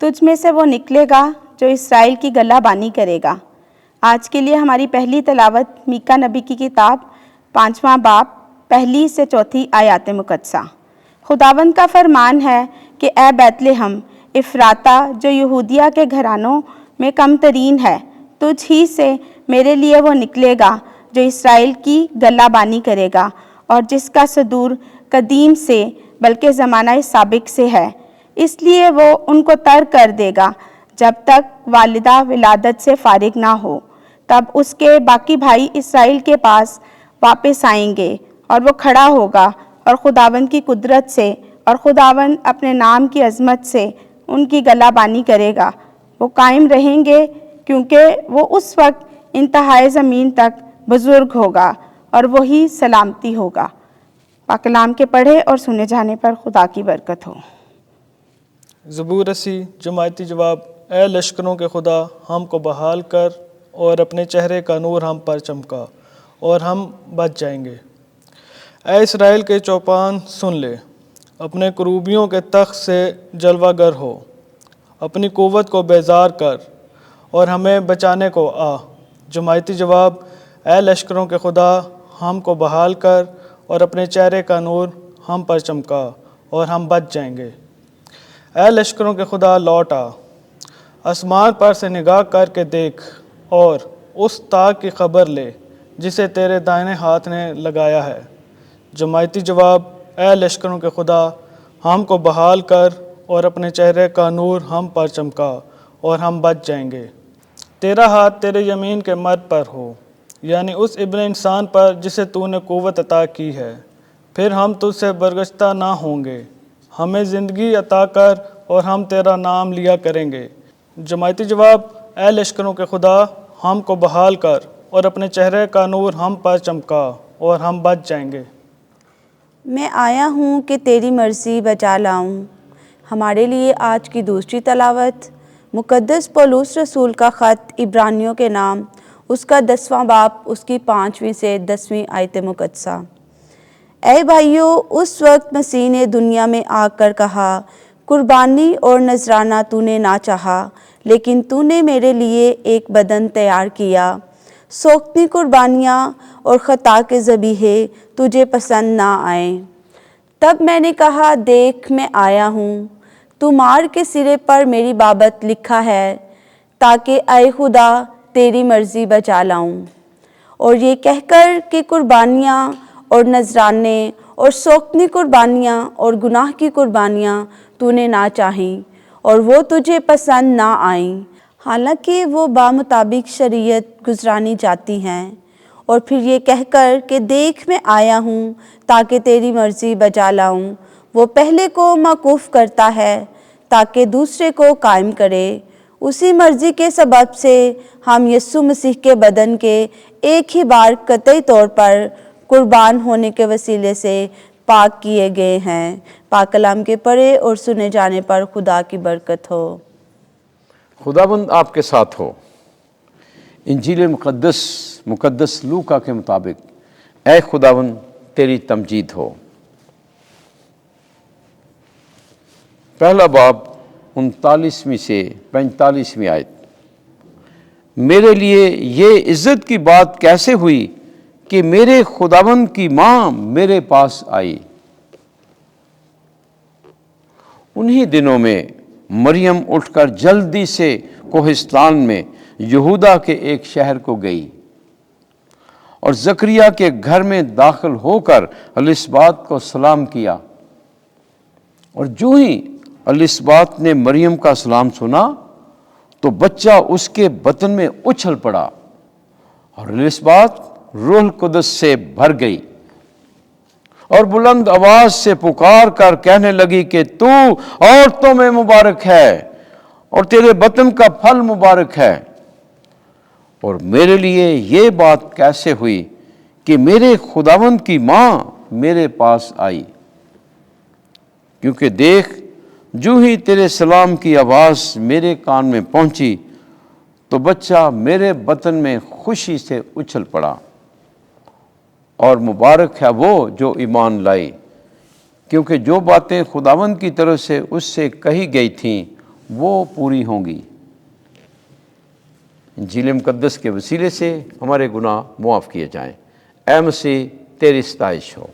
تجھ میں سے وہ نکلے گا جو اسرائیل کی گلہ بانی کرے گا۔ آج کے لیے ہماری پہلی تلاوت میکا نبی کی کتاب 5واں باب 1 سے 4 آیات مقدسہ۔ خداوند کا فرمان ہے کہ اے بیت لحم افراطہ جو یہودیہ کے گھرانوں میں کم ترین ہے، تجھ ہی سے میرے لیے وہ نکلے گا جو اسرائیل کی گلہ بانی کرے گا، اور جس کا صدور قدیم سے بلکہ زمانہ سابق سے ہے۔ اس لیے وہ ان کو ترک کر دے گا جب تک والدہ ولادت سے فارغ نہ ہو، تب اس کے باقی بھائی اسرائیل کے پاس واپس آئیں گے اور وہ کھڑا ہوگا اور خداوند کی قدرت سے اور خداوند اپنے نام کی عظمت سے ان کی گلہ بانی کرے گا۔ وہ قائم رہیں گے کیونکہ وہ اس وقت انتہائے زمین تک بزرگ ہوگا اور وہی سلامتی ہوگا۔ پاک کلام کے پڑھے اور سنے جانے پر خدا کی برکت ہو۔ زبور 80 جماعتی جواب۔ اے لشکروں کے خدا، ہم کو بحال کر اور اپنے چہرے کا نور ہم پر چمکا اور ہم بچ جائیں گے۔ اے اسرائیل کے چوپان سن لے، اپنے کروبیوں کے تخت سے جلوہ گر ہو، اپنی قوت کو بیزار کر اور ہمیں بچانے کو آ۔ جماعتی جواب۔ اے لشکروں کے خدا، ہم کو بحال کر اور اپنے چہرے کا نور ہم پر چمکا اور ہم بچ جائیں گے۔ اے لشکروں کے خدا، لوٹ آ، آسمان پر سے نگاہ کر کے دیکھ اور اس طاق کی خبر لے جسے تیرے دائیں ہاتھ نے لگایا ہے۔ جماعتی جواب۔ اے لشکروں کے خدا، ہم کو بحال کر اور اپنے چہرے کا نور ہم پر چمکا اور ہم بچ جائیں گے۔ تیرا ہاتھ تیرے یمین کے مرد پر ہو، یعنی اس ابن انسان پر جسے تو نے قوت عطا کی ہے، پھر ہم تجھ سے برگشتہ نہ ہوں گے۔ ہمیں زندگی عطا کر اور ہم تیرا نام لیا کریں گے۔ جماعتی جواب۔ اے لشکروں کے خدا، ہم کو بحال کر اور اپنے چہرے کا نور ہم پر چمکا اور ہم بچ جائیں گے۔ میں آیا ہوں کہ تیری مرضی بجا لاؤں۔ ہمارے لیے آج کی دوسری تلاوت مقدس پولس رسول کا خط عبرانیوں کے نام، اس کا 10واں باب، اس کی 5ویں سے 10ویں آیت مقدسہ۔ اے بھائیو، اس وقت مسیح نے دنیا میں آ کر کہا، قربانی اور نذرانہ تو نے نہ چاہا، لیکن تو نے میرے لیے ایک بدن تیار کیا۔ سوختنی قربانیاں اور خطا کے ذبیحے تجھے پسند نہ آئیں۔ تب میں نے کہا، دیکھ میں آیا ہوں، تو مار کے سرے پر میری بابت لکھا ہے، تاکہ اے خدا تیری مرضی بجا لاؤں۔ اور یہ کہہ کر کہ قربانیاں اور نذرانے اور سوختنی قربانیاں اور گناہ کی قربانیاں تو نے نہ چاہیں اور وہ تجھے پسند نہ آئیں، حالانکہ وہ بمطابق شریعت گزرانی جاتی ہیں۔ اور پھر یہ کہہ کر کہ دیکھ میں آیا ہوں تاکہ تیری مرضی بجا لاؤں، وہ پہلے کو موقوف کرتا ہے تاکہ دوسرے کو قائم کرے۔ اسی مرضی کے سبب سے ہم یسوع مسیح کے بدن کے ایک ہی بار قطعی طور پر قربان ہونے کے وسیلے سے پاک کیے گئے ہیں۔ پاک کلام کے پڑھے اور سنے جانے پر خدا کی برکت ہو۔ خداوند آپ کے ساتھ ہو۔ انجیل مقدس لوکا کے مطابق اے خداوند تیری تمجید ہو۔ پہلا باب 39ویں سے 45ویں آیت۔ میرے لیے یہ عزت کی بات کیسے ہوئی کہ میرے خداوند کی ماں میرے پاس آئی۔ انہی دنوں میں مریم اٹھ کر جلدی سے کوہستان میں یہودا کے ایک شہر کو گئی اور زکریا کے گھر میں داخل ہو کر الصبات کو سلام کیا۔ اور جو ہی الصبات نے مریم کا سلام سنا تو بچہ اس کے بطن میں اچھل پڑا اور الصبات روح القدس سے بھر گئی اور بلند آواز سے پکار کر کہنے لگی کہ تو عورتوں میں مبارک ہے اور تیرے بطن کا پھل مبارک ہے، اور میرے لیے یہ بات کیسے ہوئی کہ میرے خداوند کی ماں میرے پاس آئی، کیونکہ دیکھ جو ہی تیرے سلام کی آواز میرے کان میں پہنچی تو بچہ میرے بطن میں خوشی سے اچھل پڑا، اور مبارک ہے وہ جو ایمان لائی، کیونکہ جو باتیں خداوند کی طرف سے اس سے کہی گئی تھیں وہ پوری ہوں گی۔ انجیل مقدس کے وسیلے سے ہمارے گناہ معاف کیے جائیں۔ اے مسیح تیری ستائش ہو۔